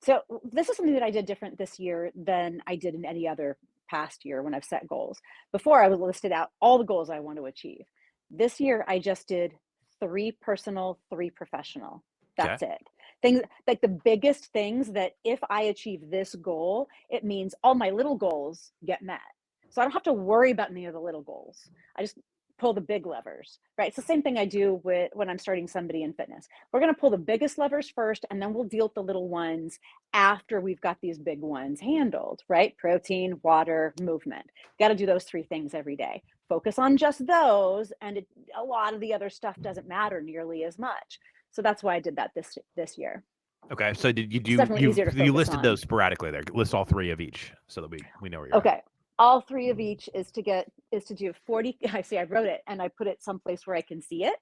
So this is something that I did different this year than I did in any other past year when I've set goals. Before I would listed out all the goals I want to achieve. This year I just did 3 personal, 3 professional. Okay. That's it. Things like the biggest things that if I achieve this goal, it means all my little goals get met. So I don't have to worry about any of the little goals. I just pull the big levers, right? It's the same thing I do with when I'm starting somebody in fitness. We're going to pull the biggest levers first, and then we'll deal with the little ones after we've got these big ones handled, right? Protein, water, movement. Got to do those 3 things every day. Focus on just those, and a lot of the other stuff doesn't matter nearly as much. So that's why I did that this year. Okay. So did you It's do definitely easier to you focus listed on. those sporadically there? List all 3 of each so that we know where you're at. Okay. All 3 of each is to do 40. I see I wrote it and I put it someplace where I can see it,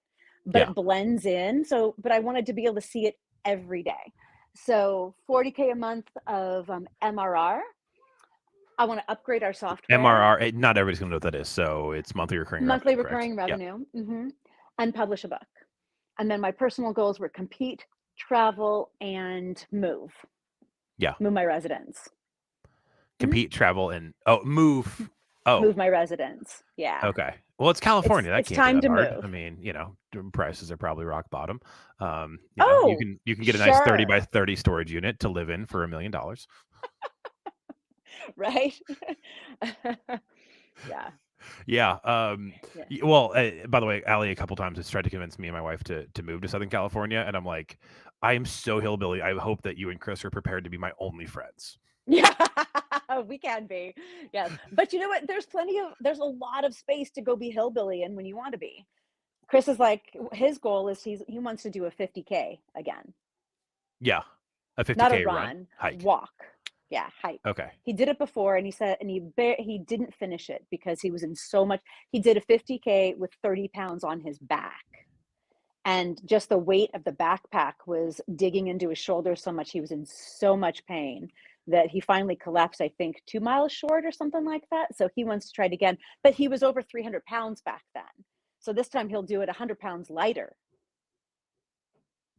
but Yeah. it blends in. So, but I wanted to be able to see it every day. So 40K a month of MRR. I want to upgrade our software, MRR. Not everybody's gonna know what that is. So it's monthly recurring revenue, monthly correct? recurring Yeah. revenue, and publish a book. And then my personal goals were compete, travel, and Yeah. move my residence. Mhm. Compete, travel, and move. Move Oh, my residence. Yeah. okay. Well, it's California. That It's can't be time that to hard. I move. mean, prices are probably rock bottom. You Oh, can get a nice 30 by sure. 30 storage unit to live in for $1 million. Right? Yeah, Yeah. yeah. Well, by the way, Allie a couple times has tried to convince me and my wife to move to Southern California, and I'm like, I am so hillbilly. I hope that you and Chris are prepared to be my only friends. Yeah, we can be. Yes. But you know what? There's a lot of space to go be hillbilly in when you want to be. Chris is like his goal is he wants to do a 50K again. Yeah, a Not a 50K run run, hike. walk. Yeah, hike. Okay. He did it before and he said and he didn't finish it because he was in so much he did a 50K with 30 pounds on his back. And just the weight of the backpack was digging into his shoulder so much he was in so much pain that he finally collapsed, I think 2 miles short or something like that. So he wants to try it again, but he was over 300 pounds back then. So this time he'll do it 100 pounds lighter.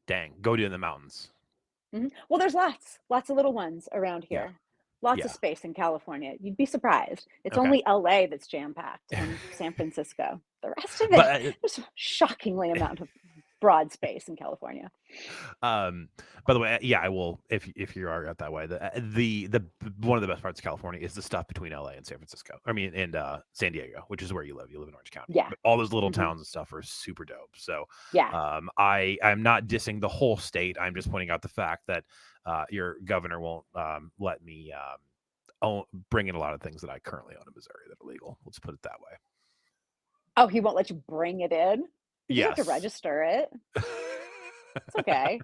Dang. Go to in the mountains. Well, there's lots of little ones around Yeah. here. Lots of Yeah. space in California. You'd be surprised. It's Okay. only LA that's jam packed and San Francisco. The rest of it, But there's a shockingly amount of broad space in California. Um, by the way, yeah, I will. If you are out that way, the one of the best parts of California is the stuff between LA and San Francisco. I mean, and San Diego, which is where you live. You live in Orange County. Yeah. But all those little hmm towns and stuff are super dope. So, Yeah. I'm not dissing the whole state. I'm just pointing out the fact that your governor won't let me bring in a lot of things that I currently own in Missouri that are legal. Let's put it that way. Oh, he won't let you bring it in? You just have to Yes. register it. It's okay.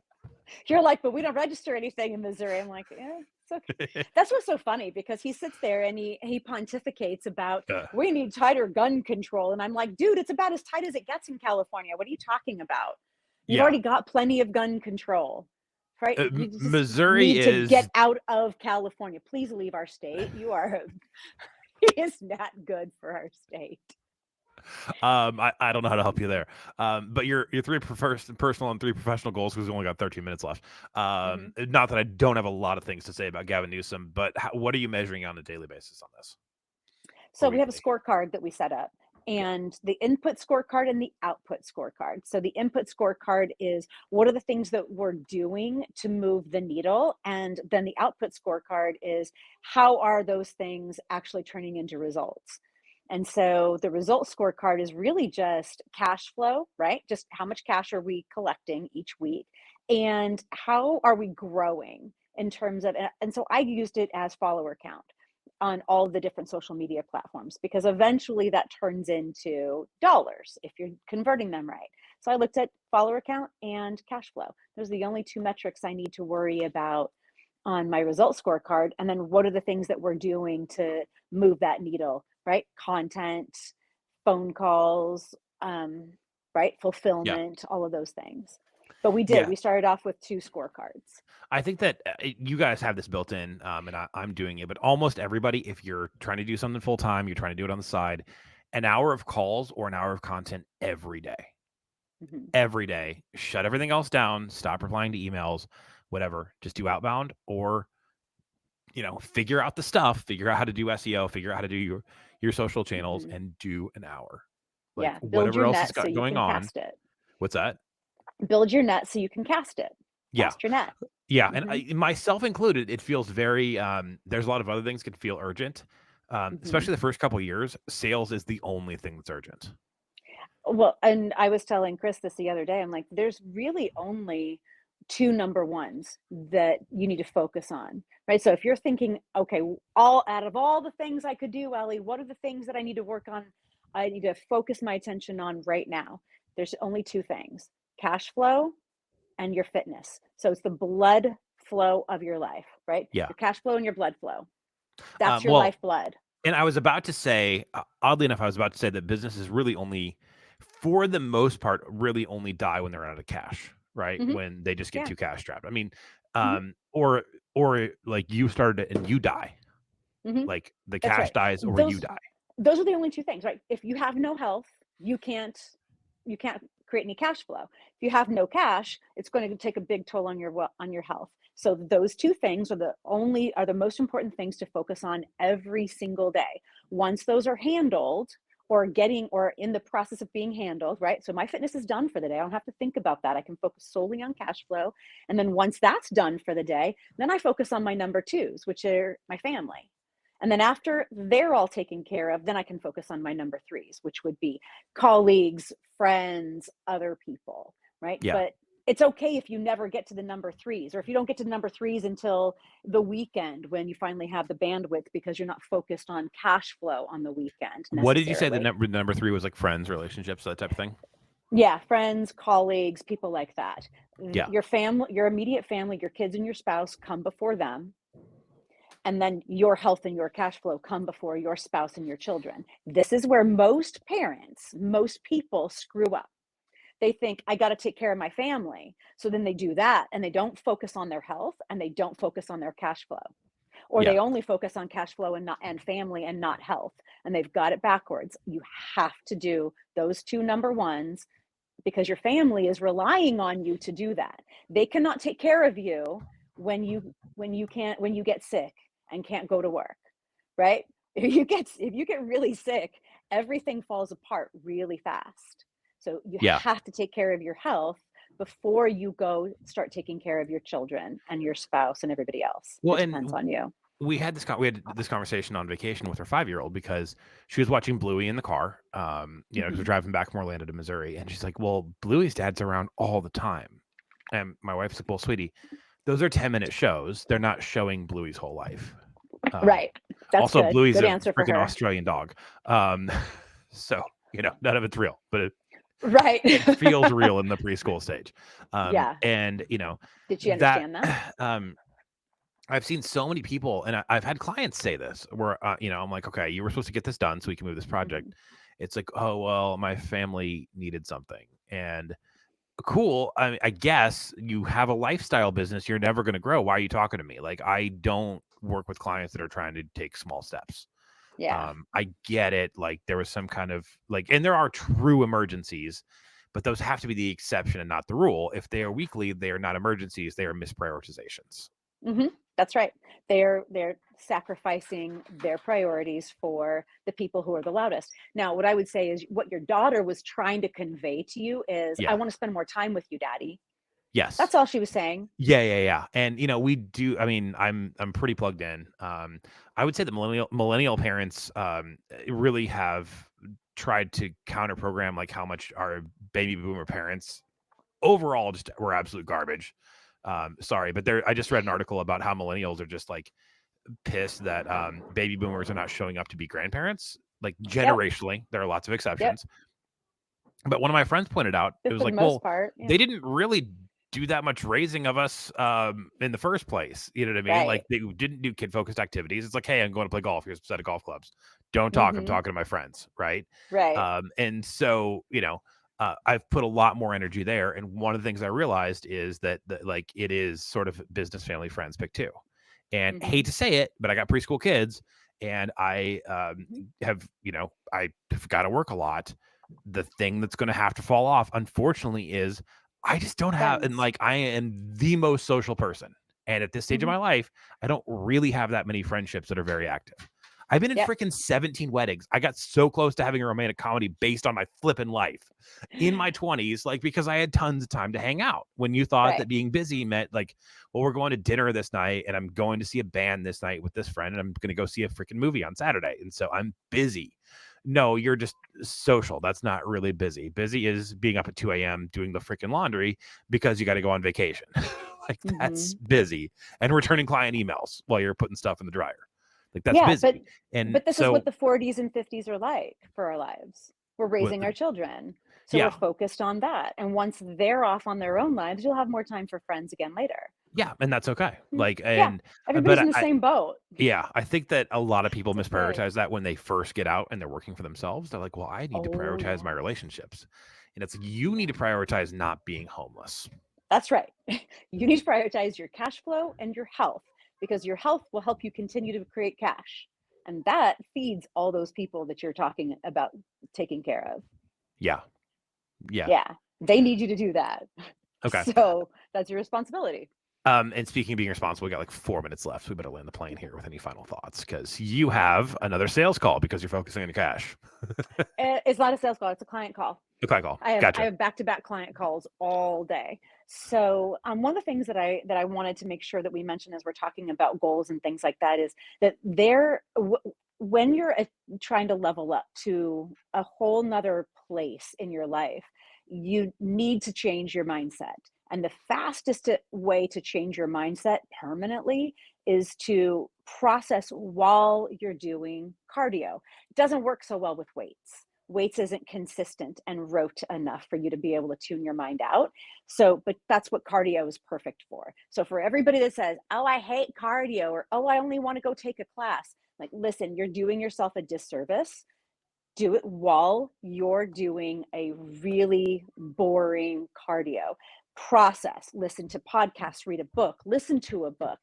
You're like, but we don't register anything in Missouri. I'm like, yeah, it's okay. That's what's so funny because he sits there and he pontificates about uh, we need tighter gun control. And I'm like, dude, it's about as tight as it gets in California. What are you talking about? You've yeah. already got plenty of gun control. Right? You just Missouri need to get is out of California. Please leave our state. You are it is not good for our state. I don't know how to help you there. But your 3 personal and 3 professional goals because we only got 13 minutes left. hmm Not that I don't have a lot of things to say about Gavin Newsom, but what are you measuring on a daily basis on this or So we have a weekly? scorecard that we set up, Yeah. and the input scorecard and the output scorecard. So the input scorecard is what are the things that we're doing to move the needle? And then the output scorecard is how are those things actually turning into results? And so the results scorecard is really just cash flow, right? Just how much cash are we collecting each week? And how are we growing in terms of, and so I used it as follower count on all the different social media platforms because eventually that turns into dollars if you're converting them right. So I looked at follower count and cash flow. Those are the only 2 metrics I need to worry about on my results scorecard. And then what are the things that we're doing to move that needle, right? Content, phone calls, right? Yeah. Fulfillment, all of those things. But Yeah. we started off with 2 scorecards. I think that you guys have this built in, and I'm doing it, but almost everybody, if you're trying to do something full time, you're trying to do it on the side, an hour of calls or an hour of content every day. Mhm. Every day. Shut everything else down. Stop replying to emails. whatever, just do outbound, or figure out the stuff, figure out how to do SEO, figure out how to do your social channels, Mhm. and do an hour. Like Yeah, build whatever your else has net so got you going can on. cast it. What's that? Build your net so you can cast it. Yeah. Cast your net. Yeah, and Mhm. myself included, it feels very, there's a lot of other things could feel urgent, Mhm. especially the first couple years. Sales is the only thing that's urgent. Well, and I was telling Chris this the other day. I'm like, there's really only two number ones that you need to focus on, right? So if you're thinking, okay, all out of all the things I could do, Ellie, what are the things that I need to work on? I need to focus my attention on right now. There's only two things: cash flow and your fitness. So it's the blood flow of your life, right? Yeah. Your cash flow and your blood flow. That's your Well, lifeblood. and I was about to say, oddly enough, I was about to say that businesses really only, for the most part, really only die when they're out of cash, right? Hmm. When they just get Yeah. too cash strapped. I mean, Hmm. or like you started it and you die, Hmm. like the That's cash right. dies or you Those die. those are the only two things, right? If you have no health, you can't create any cash flow. If you have no cash, it's going to take a big toll on your health. So those two things are the most important things to focus on every single day. Once those are handled, or in the process of being handled, right? So my fitness is done for the day. I don't have to think about that. I can focus solely on cash flow. And then once that's done for the day, then I focus on my number twos, which are my family. And then after they're all taken care of, then I can focus on my number threes, which would be colleagues, friends, other people, right? Yeah. But it's okay if you never get to the number threes, or if you don't get to the number threes until the weekend when you finally have the bandwidth because you're not focused on cash flow on the weekend What did you say the necessarily. number three was, like friends, relationships, that type of thing? Yeah, friends, colleagues, people like that. Yeah. Your family, your immediate family, your kids and your spouse come before them, and then your health and your cash flow come before your spouse and your children. This is where most parents, most people screw up. They think, I got to take care of my family. So then they do that and they don't focus on their health and they don't focus on their cash flow. Or Yeah. they only focus on cash flow and family and not health. And they've got it backwards. You have to do those two number ones because your family is relying on you to do that. They cannot take care of you when you get sick and can't go to work, right? If you get really sick, everything falls apart really fast. So you Yeah. have to take care of your health before you go start taking care of your children and your spouse and everybody else Well, that and depends on you. we had this conversation on vacation with her 5-year-old because she was watching Bluey in the car, 'cause we're Mhm. driving back from Orlando to Missouri, and she's like, "Well, Bluey's dad's around all the time." And my wife's like, "Well, sweetie, those are 10-minute shows. They're not showing Bluey's whole life." Um, Right. That's Also, good. Bluey's Good a answer for freaking her. Australian dog. Um, so, none of it's real, but Right. it feels real in the preschool stage. Yeah. And, Did she that, understand that? um I've seen so many people, and I've had clients say this, where I'm like, okay, you were supposed to get this done so we can move this Mhm. project. It's like, oh well, my family needed something, and cool. I guess you have a lifestyle business. You're never going to grow. Why are you talking to me? Like, I don't work with clients that are trying to take small steps. Yeah. I get it. Like, there was some kind of like, and there are true emergencies, but those have to be the exception and not the rule. If they are weekly, they are not emergencies. They are misprioritizations. Mhm. That's right. They're sacrificing their priorities for the people who are the loudest. Now, what I would say is what your daughter was trying to convey to you is, "I Yeah. wanna spend more time with you, daddy." Yes. That's all she was saying. Yeah, yeah, yeah. And we do. I mean, I'm pretty plugged in. I would say that millennial parents really have tried to counter program like how much our baby boomer parents overall just were absolute garbage. Sorry, but there. I just read an article about how millennials are just like pissed that baby boomers are not showing up to be grandparents. Like Yep, generationally, there are lots of yep. exceptions. But one of my friends pointed out, it But was for the like, most well, part, yeah. they didn't really do that much raising of us in the first place. You know what I mean? Like Right. they didn't do kid focused activities. It's like, hey, I'm going to play golf. Here's a set of golf clubs. Don't talk. I'm Mhm. talking to my friends. Right. Right. And so, I've put a lot more energy there. And one of the things I realized is that, like it is sort of business, family, friends pick two. And hate Mhm. to say it, but I got preschool kids and I Mhm. I've got to work a lot. The thing that's going to have to fall off, unfortunately, is I just don't have, and friends. like I am the most social person. And at this stage of Mhm. my life, I don't really have that many friendships that are very active. I've been in Yep. freaking 17 weddings. I got so close to having a romantic comedy based on my flippin' life in my 20s, like because I had tons of time to hang out. When you thought Right. that being busy meant like, well, we're going to dinner this night and I'm going to see a band this night with this friend and I'm going to go see a freaking movie on Saturday. And so I'm busy. No, you're just social. That's not really busy. Busy is being up at 2 a.m. doing the freaking laundry because you got to go on vacation. Like that's Mhm. busy. And returning client emails while you're putting stuff in the dryer. Like that's Yeah, busy. And but this is what so the 40s and 50s are like for our lives. We're what raising our children. So we're yeah, focused on that. And once they're off on their own lives, you'll have more time for friends again later. yeah, and that's okay. Mm. Like Yeah. and Everybody's but in the I same boat. yeah, I think that a lot of people It's okay. misprioritize that when they first get out and they're working for themselves. They're like, "Well, I need to Oh, prioritize my yes. relationships." And it's you need to prioritize not being homeless. That's right. You need to prioritize your cash flow and your health because your health will help you continue to create cash. And that feeds all those people that you're talking about taking care of. Yeah. Yeah. Yeah. They need you to do that. Okay. So that's your responsibility. And speaking of being responsible, we got like 4 minutes left. We better land the plane here with any final thoughts because you have another sales call because you're focusing on your cash. It's not a sales call, it's a client call. Okay, call. I Gotcha. have back-to-back client calls all day. So, one of the things that I wanted to make sure that we mention as we're talking about goals and things like that is that when you're trying to level up to a whole nother place in your life, you need to change your mindset. And the fastest way to change your mindset permanently is to process while you're doing cardio. It doesn't work so well with weights. Weights isn't consistent and rote enough for you to be able to tune your mind out. So, but that's what cardio is perfect for. So, for everybody that says, oh, I hate cardio, or oh, I only want to go take a class, like, listen, you're doing yourself a disservice. Do it while you're doing a really boring cardio. Process, listen to podcasts, read a book, listen to a book,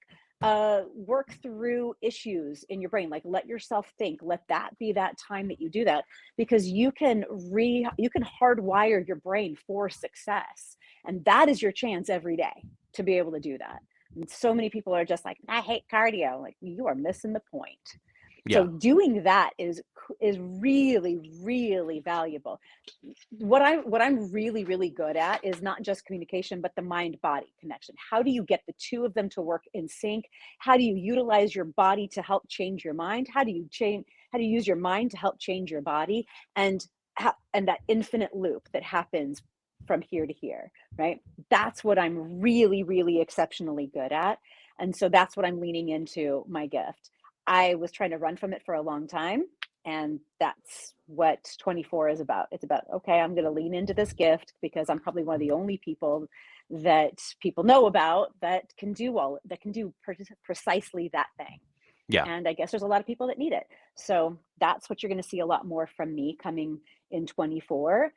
work through issues in your brain. Like let yourself think. Let that be that time that you do that because you can hardwire your brain for success, and that is your chance every day to be able to do that. And so many people are just like, I hate cardio. Like you are missing the point. So Yeah. doing that is really valuable. What I'm really good at is not just communication but the mind body connection. How do you get the two of them to work in sync? How do you utilize your body to help change your mind? How do you use your mind to help change your body? And and that infinite loop that happens from here to here, right? That's what I'm really exceptionally good at. And so that's what I'm leaning into my gift. I was trying to run from it for a long time, and that's what 24 is about. It's about, okay, I'm going to lean into this gift because I'm probably one of the only people that people know about that can do precisely that thing. Yeah. And I guess there's a lot of people that need it. So that's what you're going to see a lot more from me coming in 24.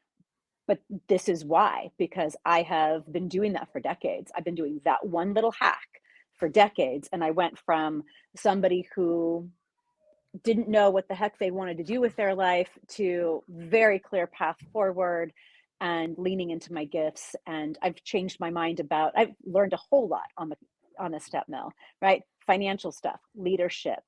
But this is why, because I have been doing that for decades. I've been doing that one little hack for decades. And I went from somebody who didn't know what the heck they wanted to do with their life to very clear path forward and leaning into my gifts. And I've changed my mind about, I've learned a whole lot on the step mill, right? Financial stuff, leadership,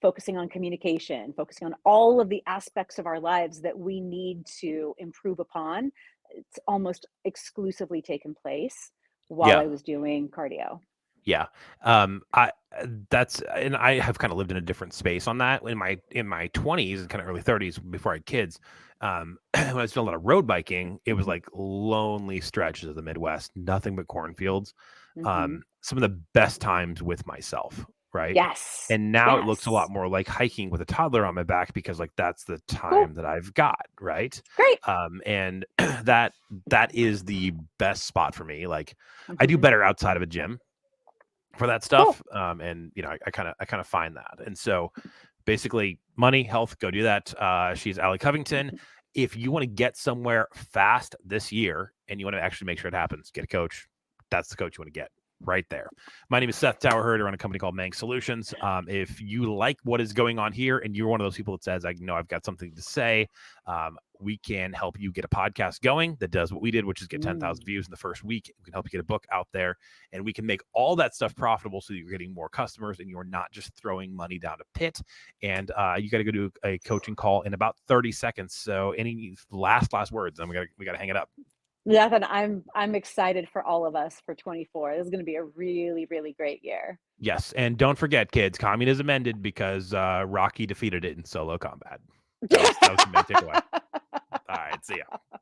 focusing on communication, focusing on all of the aspects of our lives that we need to improve upon. It's almost exclusively taken place while Yeah. I was doing cardio. Yeah. I that's and I have kind of lived in a different space on that in my 20s and kind of early 30s before I had kids. When I was doing a lot of road biking, it was Hmm. like lonely stretches of the Midwest, nothing but cornfields. Hmm. Some of the best times with myself, right? Yes. And now it looks a lot Yes. more like hiking with a toddler on my back because like that's the Cool. time that I've got, right? Great. And that is the best spot for me. Like I do Hmm. better outside of a gym for that Cool. stuff. And you know, I kind of find that. And so basically money, health, go do that. She's Allie Covington. If you want to get somewhere fast this year and you want to actually make sure it happens, get a coach. That's the coach you want to get right there. My name is Seth Towerherd. I run a company called Mang Solutions. If you like what is going on here and you're one of those people that says, I know I've got something to say, we can help you get a podcast going that does what we did, which is get 10,000 Mm. views in the first week. We can help you get a book out there, and we can make all that stuff profitable so that you're getting more customers and you're not just throwing money down a pit. And you got to go do a coaching call in about 30 seconds. So any last words, then we got to hang it up. Nothing. I'm excited for all of us for 24. This is going to be a really, really great year. Yes, and don't forget, kids, communism ended because Rocky defeated it in solo combat. That was the main takeaway. All right, see ya.